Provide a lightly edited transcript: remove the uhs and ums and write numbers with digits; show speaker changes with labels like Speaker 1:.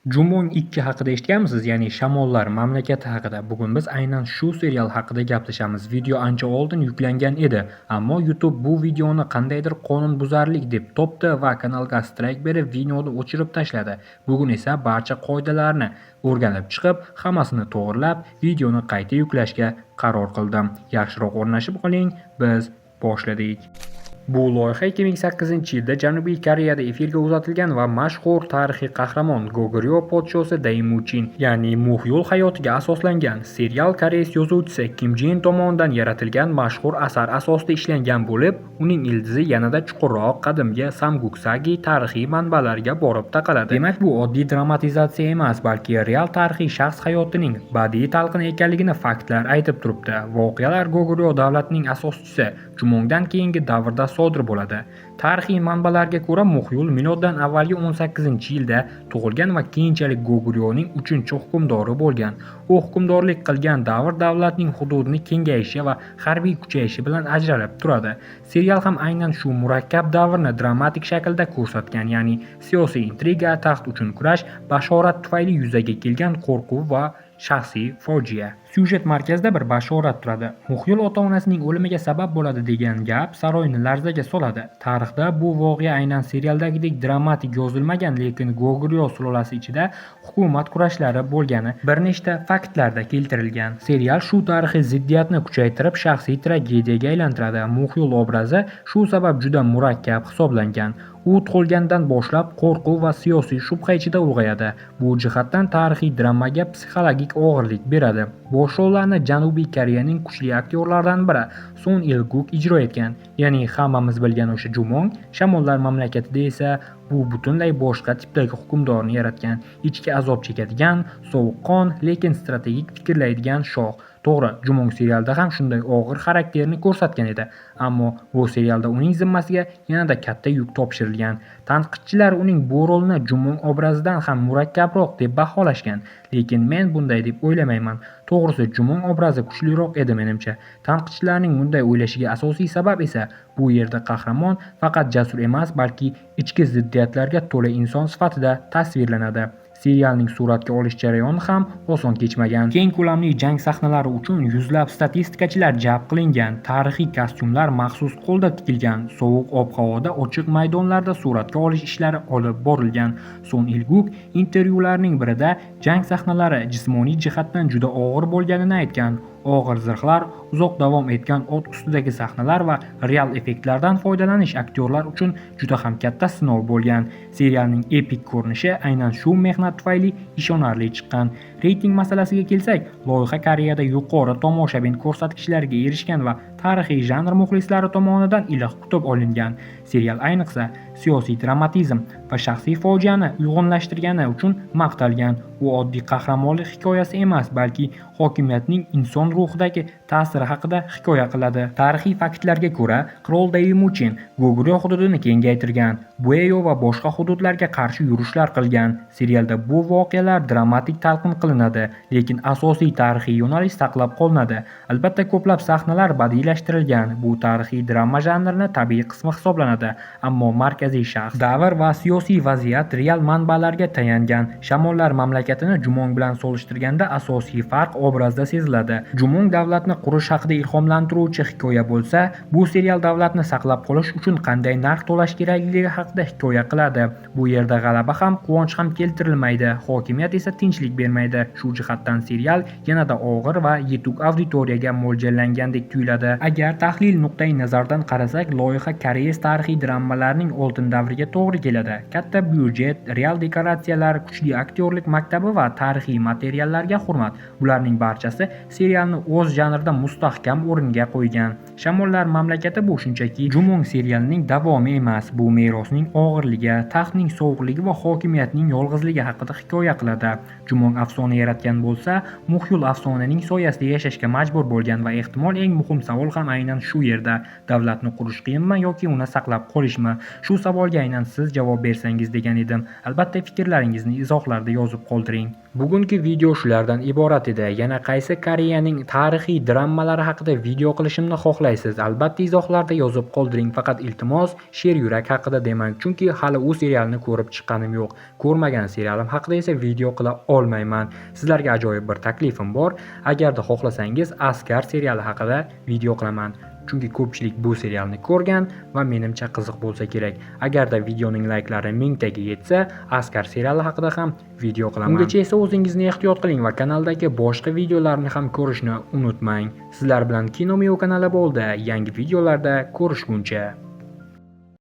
Speaker 1: Jumong 2 haqida eshitganmisiz? Ya'ni Shamollar mamlakati haqida. Bugun biz aynan shu serial haqida gaplashamiz. Video ancha oldin yuklangan edi, ammo YouTube bu videoni qandaydir qonunbuzarlik deb topdi va kanalga strayk berib, videoni o'chirib tashladi. Bugun esa barcha qoidalarni o'rganib chiqib, hammasini to'g'rilab, videoni qayta yuklashga qaror qildim. Yaxshiroq o'rnashib qoling, biz boshladik. Bu loyiha 2008-yilda Janubiy Koreyada efirga uzatilgan va mashhur tarixiy qahramon Goguryeo podshosi Daimuchin, ya'ni Muhyul hayotiga asoslangan. Serial koreys yozuvchisi Kim Jin tomonidan yaratilgan mashhur asar asosida ishlangan bo'lib, uning ildizi yanada chuqurroq qadimgi Samguk-sagi tarixiy manbalarga borib taqaladi. Demak, bu oddiy dramatizatsiya emas, balki real tarixiy shaxs hayotining badiiy talqini ekanligini faktlar aytib turibdi. Voqealar Goguryeo davlatining asoschisi Jumongdan keyingi davrda sodir bo'ladi. Tarixiy manbalarga ko'ra, Muhyul miloddan avvalgi 18-yilda tug'ilgan va keyinchalik Goguryoning 3-hukmdori bo'lgan. U hukmdorlik qilgan davr davlatning hududining kengayishi va harbiy kuchayishi bilan ajralib turadi. Serial ham aynan shu murakkab davrni dramatik shaklda ko'rsatgan, ya'ni siyosiy intriga, taxt uchun kurash, bashorat tufayli yuzaga kelgan qo'rquv va shaxsiy fojia. Syujet markazida bir bashorat turadi. Muhyul ota-onasining o'limiga sabab bo'ladi degan gap saroyni larzaga soladi. Tarixda bu voqea aynan serialdagidek dramatik yozilmagan, lekin Goguryeo sulolasi ichida hukumat kurashlari bo'lgani bir nechta faktlarda keltirilgan. Serial shu tarixiy ziddiyatni kuchaytirib, shaxsiy tragediyaga aylantiradi. Muhyul obrazi shu sabab juda murakkab hisoblangan. U tug'ilgandan boshlab qo'rquv va siyosiy shubha ichida ulg'ayadi. Bu jihatdan tarixiy dramaga psixologik og'irlik beradi. Bosh rollarni Janubiy Koreyaning kuchli aktyorlaridan biri Son Il-guk ijro etgan. Ya'ni hammamiz bilgan o'sha Jumong. Shamollar mamlakatida esa bu butunlay boshqa tipdagi hukmdorni yaratgan, ichki azob chekadigan, sovuqqon, lekin strategik fikrlaydigan shoh. To'g'ri, Jumong serialda ham shunday og'ir xarakterni ko'rsatgan edi, ammo bu serialda uning zimmasiga yanada katta yuk topshirilgan. Tanqidchilar uning bu rolni Jumong obrazidan ham murakkabroq deb baholashgan, lekin men bunday deb o'ylamayman. To'g'risi, Jumong obrazi kuchliroq edi menimcha. Tanqidchilarning bunday o'ylashiga asosiy sabab esa bu yerda qahramon faqat jasur emas, balki ichki ziddiyatlarga to'la inson sifatida tasvirlanadi. Serialning suratga olish jarayoni ham oson kechmagan. Keng ko'lamli jang sahnalari uchun yuzlab statistikachilar jalb qilingan. Tarixiy kostyumlar maxsus qo'lda tikilgan. Sovuq ob-havoda ochiq maydonlarda suratga olish ishlari olib borilgan. Son Il-guk intervyularning birida jang sahnalari jismoniy jihatdan juda og'ir bo'lganini aytgan. Og'ir zirhlar, uzoq davom etgan ot ustidagi sahnalar va real effektlardan foydalanish aktyorlar uchun juda ham katta sinov bo'lgan. Serialning epik ko'rinishi aynan shu mehnat tufayli ishonarli chiqqan. Reyting masalasiga kelsak, loyiha Koreyada yuqori tomoshabin ko'rsatkichlariga erishgan va tarixiy janr muxlislari tomonidan iliq kutib olingan. Serial ayniqsa siyosiy dramatizm va shaxsiy fojiani uyg'unlashtirgani uchun maqtalgan. U oddiy qahramonlik hikoyasi emas, balki hokimiyatning inson ruhidagi ta'siri haqida hikoya qiladi. Tarixiy faktlarga ko'ra, qirol Daimuchin Goguryeo hududini kengaytirgan, Bueyo va boshqa hududlarga qarshi yurishlar qilgan. Serialda bu voqealar dramatik talqin qilinadi, lekin asosiy tarixiy yo'nalish saqlab qolinadi. Albatta, ko'plab sahnalar badiiylashtirilgan. Bu tarixiy drama janrining tabiiy qismi hisoblanadi, ammo markaziy shaxs, davr va siyosiy vaziyat real manbalarga tayangan. Shamollar mamlakatini Jumong bilan solishtirganda asosiy farq obrazda seziladi. Jumong davlatni qurish haqida ilhomlantiruvchi hikoya bo'lsa, bu serial davlatni saqlab qolish uchun qanday narx to'lash kerakligi haqida hikoya qiladi. Bu yerda g'alaba ham, quvonch ham keltirilmaydi, hokimiyat esa tinchlik bermaydi. Shu jihatdan serial yanada og'ir va yetuk auditoriyaga mo'ljallangandek tuyuladi. Agar tahlil nuqtai nazaridan qarasak, loyiha koreys tarixiy dramalarining oltin davriga to'g'ri keladi. Katta byudjet, real dekoratsiyalar, kuchli aktyorlik maktabi va tarixiy materiallarga hurmat. Bularning barchasi serialni o'z janrida mustahkam o'ringa qo'ygan. Shamollar mamlakati bu shunchaki Jumong serialining davomi emas, bu merosning og'irligi, taxtning sovuqligi va hokimiyatning yolg'izligi haqida hikoya qiladi. Jumong afsona yaratgan bo'lsa, Muhyul afsonaning soyasida yashashga majbur bo'lgan va ehtimol eng muhim savol ham aynan shu yerda. Davlatni qurish qiyinmi yoki uni saqlab qolishmi? Shu savolga aynan siz javob bersangiz degan edim. Albatta, fikrlaringizni izohlarda yozib qoldiring. Bugungi video shulardan iborat edi. Yana qaysi Koreyaning tarixiy dramalari haqida video qilishimni xohlaysiz? Albatta izohlarda yozib qoldiring. Faqat iltimos Sher yurak haqida demang, chunki hali u serialni ko'rib chiqqanim yo'q. Ko'rmagan serialim haqida esa video qila olmayman. Sizlarga ajoyib bir taklifim bor. Agarda xohlasangiz Askar seriali haqida video qilaman. Chunki ko'pchilik bu serialni ko'rgan va menimcha qiziq bo'lsa kerak. Agarda videoning layklari 1000 taga yetsa, Askar seriali haqida ham video qilaman. Ungacha esa o'zingizni ehtiyot qiling va kanaldagi boshqa videolarni ham ko'rishni unutmang. Sizlar bilan Kinomio kanali bo'ldi. Yangi videolarda ko'rishguncha